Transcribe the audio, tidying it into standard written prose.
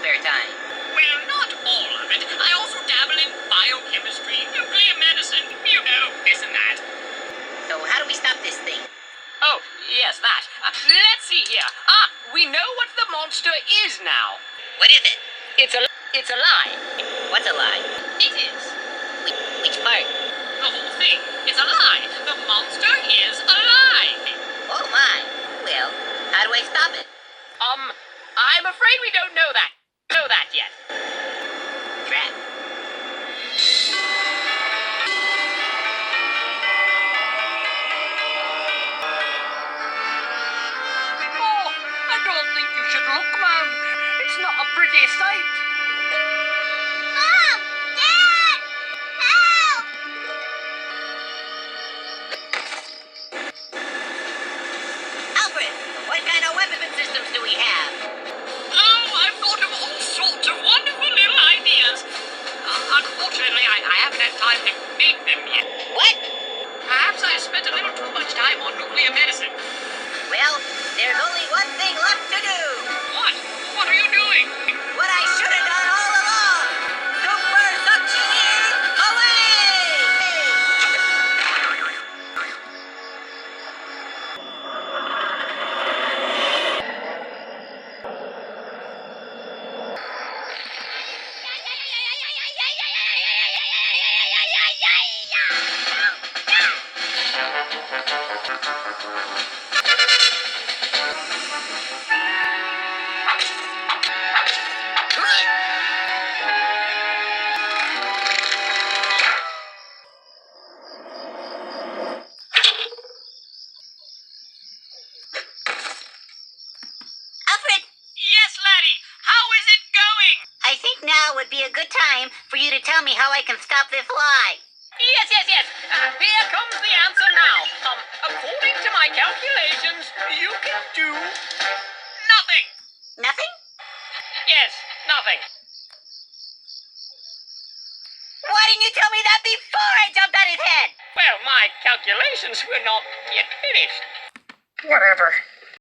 spare time? Well, not all of it. I also dabble in biochemistry, nuclear medicine, you know, this and that. So how do we stop this thing? Oh, yes, that. Let's see here. We know what the monster is now. What is it? It's a lie. What's a lie? It is. Which part? The whole thing is a lie. The monster is a lie. Oh my. Well, how do I stop it? I'm afraid we don't know that yet. Crap. Oh, I don't think you should look, ma'am. It's not a pretty sight. Mom! Dad! Help! Alfred, what kind of weapon systems do we have? Oh, I've thought of all sorts of wonderful little ideas. Unfortunately, I haven't had time to make them yet. What? Perhaps I spent a little too much time on nuclear medicine. Well, there's only one thing left to do. What? What are you doing? What I should have done all along. Super suction away! Alfred, Yes, laddie. How is it going? I think now would be a good time for you to tell me how I can stop this lie. Yes. Here comes the answer now. According to my calculations, you can do nothing. Nothing? Yes, nothing. Why didn't you tell me that before I jumped on his head? Well, my calculations were not yet finished. Whatever.